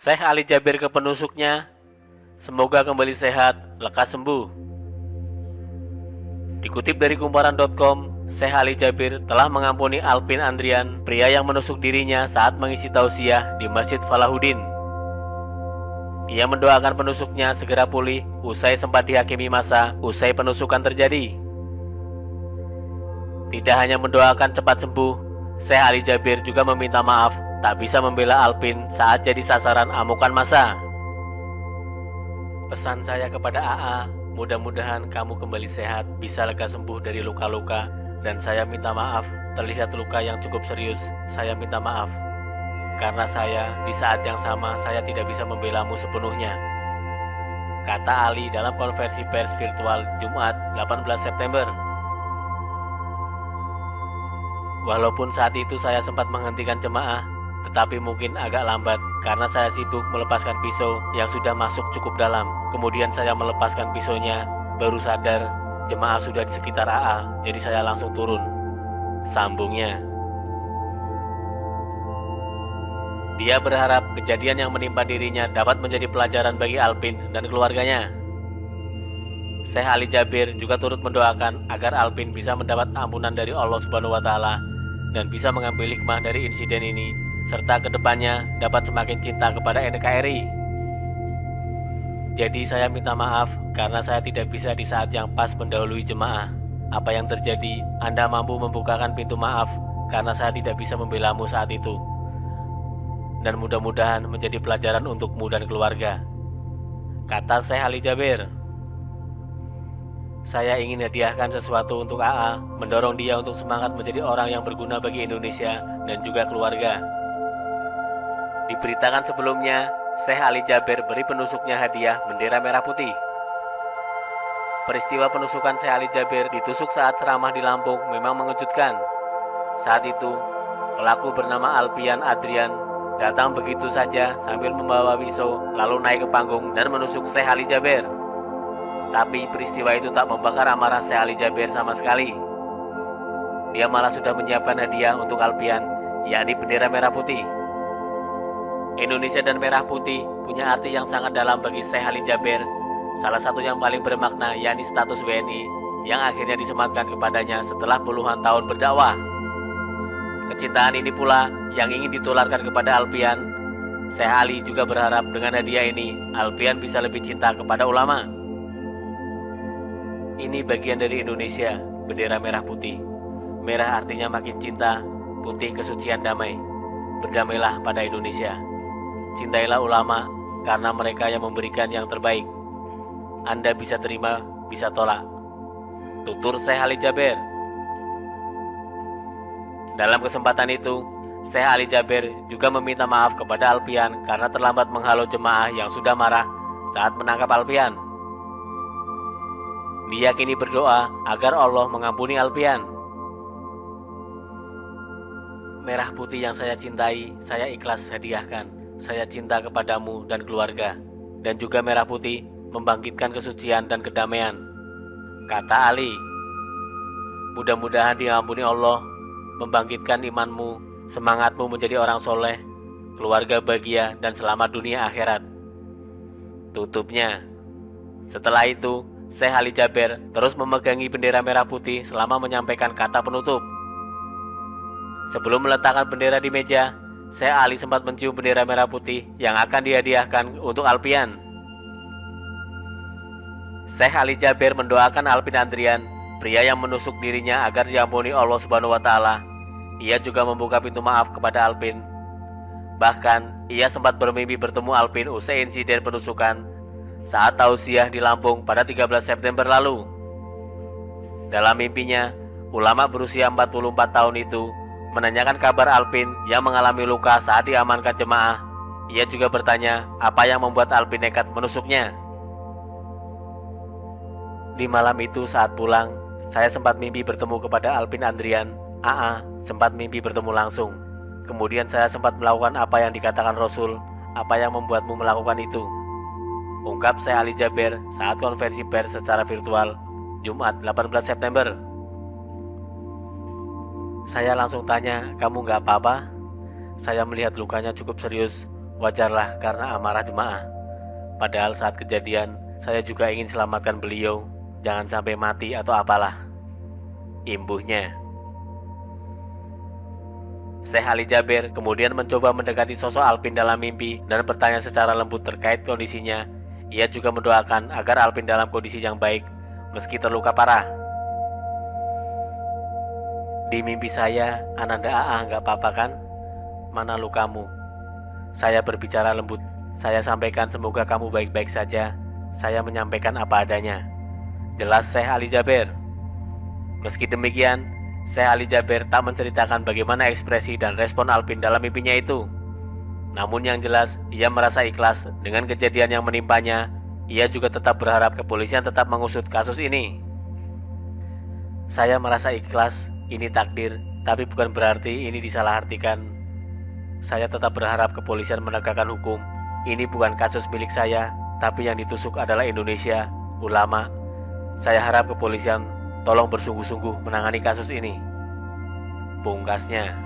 Syekh Ali Jabir ke penusuknya, semoga kembali sehat, lekas sembuh. Dikutip dari kumparan.com, Syekh Ali Jabir telah mengampuni Alpin Andrian, pria yang menusuk dirinya saat mengisi tausiah di Masjid Falahuddin. Ia mendoakan penusuknya segera pulih usai sempat dihakimi masa usai penusukan terjadi. Tidak hanya mendoakan cepat sembuh, Syekh Ali Jabir juga meminta maaf tak bisa membela Alpin saat jadi sasaran amukan massa. Pesan saya kepada AA, mudah-mudahan kamu kembali sehat, bisa lekas sembuh dari luka-luka, dan saya minta maaf terlihat luka yang cukup serius. Saya minta maaf karena saya di saat yang sama saya tidak bisa membelamu sepenuhnya, kata Ali dalam konferensi pers virtual Jumat 18 September. Walaupun saat itu saya sempat menghentikan jemaah, tetapi mungkin agak lambat karena saya sibuk melepaskan pisau yang sudah masuk cukup dalam. Kemudian saya melepaskan pisaunya, baru sadar jemaah sudah di sekitar AA, jadi saya langsung turun, sambungnya. Dia berharap kejadian yang menimpa dirinya dapat menjadi pelajaran bagi Alpin dan keluarganya. Syekh Ali Jabir juga turut mendoakan agar Alpin bisa mendapat ampunan dari Allah Subhanahu wa Ta'ala dan bisa mengambil hikmah dari insiden ini, serta kedepannya dapat semakin cinta kepada NKRI. Jadi saya minta maaf karena saya tidak bisa di saat yang pas mendahului jemaah. Apa yang terjadi, Anda mampu membukakan pintu maaf karena saya tidak bisa membelamu saat itu. Dan mudah-mudahan menjadi pelajaran untukmu dan keluarga, kata Syekh Ali Jabir. Saya ingin hadiahkan sesuatu untuk AA, mendorong dia untuk semangat menjadi orang yang berguna bagi Indonesia dan juga keluarga. Diberitakan sebelumnya, Syekh Ali Jabir beri penusuknya hadiah bendera merah putih. Peristiwa penusukan Syekh Ali Jabir ditusuk saat ceramah di Lampung memang mengejutkan. Saat itu, pelaku bernama Alpian Adrian datang begitu saja sambil membawa pisau lalu naik ke panggung dan menusuk Syekh Ali Jabir. Tapi peristiwa itu tak membakar amarah Syekh Ali Jabir sama sekali. Dia malah sudah menyiapkan hadiah untuk Alpian, yakni bendera merah putih. Indonesia dan merah putih punya arti yang sangat dalam bagi Syekh Ali Jabir. Salah satu yang paling bermakna yakni status WNI yang akhirnya disematkan kepadanya setelah puluhan tahun berdakwah. Kecintaan ini pula yang ingin ditularkan kepada Alpian. Syekh Ali juga berharap dengan hadiah ini Alpian bisa lebih cinta kepada ulama. Ini bagian dari Indonesia, bendera merah putih. Merah artinya makin cinta, putih kesucian damai. Berdamailah pada Indonesia. Cintailah ulama karena mereka yang memberikan yang terbaik. Anda bisa terima, bisa tolak. Tutur Syekh Ali Jabir. Dalam kesempatan itu, Syekh Ali Jabir juga meminta maaf kepada Alpian karena terlambat menghalau jemaah yang sudah marah saat menangkap Alpian. Dia kini berdoa agar Allah mengampuni Alpian. Merah putih yang saya cintai, saya ikhlas hadiahkan. Saya cinta kepadamu dan keluarga. Dan juga merah putih membangkitkan kesucian dan kedamaian, kata Ali. Mudah-mudahan diampuni Allah, membangkitkan imanmu, semangatmu menjadi orang soleh, keluarga bahagia dan selamat dunia akhirat, tutupnya. Setelah itu, Syekh Ali Jabir terus memegangi bendera merah putih selama menyampaikan kata penutup. Sebelum meletakkan bendera di meja, Syekh Ali sempat mencium bendera merah putih yang akan dihadiahkan untuk Alpian. Syekh Ali Jabir mendoakan Alpin Andrian, pria yang menusuk dirinya agar diampuni Allah Subhanahu wa Ta'ala. Ia juga membuka pintu maaf kepada Alpin. Bahkan, ia sempat bermimpi bertemu Alpin usai insiden penusukan saat tausiah di Lampung pada 13 September lalu. Dalam mimpinya, ulama berusia 44 tahun itu menanyakan kabar Alpin yang mengalami luka saat diamankan jemaah. Ia juga bertanya apa yang membuat Alpin nekat menusuknya. Di malam itu saat pulang, saya sempat mimpi bertemu kepada Alpin Andrian. AA sempat mimpi bertemu langsung. Kemudian saya sempat melakukan apa yang dikatakan Rasul. Apa yang membuatmu melakukan itu? Ungkap Syekh Ali Jabir saat konferensi pers secara virtual Jumat 18 September. Saya langsung tanya, kamu nggak apa-apa? Saya melihat lukanya cukup serius. Wajarlah karena amarah jemaah. Padahal saat kejadian, saya juga ingin selamatkan beliau, jangan sampai mati atau apalah. Imbuhnya. Syekh Ali Jaber kemudian mencoba mendekati sosok Alpin dalam mimpi dan bertanya secara lembut terkait kondisinya. Ia juga mendoakan agar Alpin dalam kondisi yang baik meski terluka parah. Di mimpi saya, Ananda AA nggak apa-apa kan? Mana lukamu? Saya berbicara lembut. Saya sampaikan semoga kamu baik-baik saja. Saya menyampaikan apa adanya. Jelas Syekh Ali Jaber. Meski demikian, Syekh Ali Jaber tak menceritakan bagaimana ekspresi dan respon Alpin dalam mimpinya itu. Namun yang jelas, ia merasa ikhlas dengan kejadian yang menimpanya. Ia juga tetap berharap kepolisian tetap mengusut kasus ini. Saya merasa ikhlas, ini takdir, tapi bukan berarti ini disalahartikan. Saya tetap berharap kepolisian menegakkan hukum. Ini bukan kasus milik saya, tapi yang ditusuk adalah Indonesia, ulama. Saya harap kepolisian tolong bersungguh-sungguh menangani kasus ini. Pungkasnya.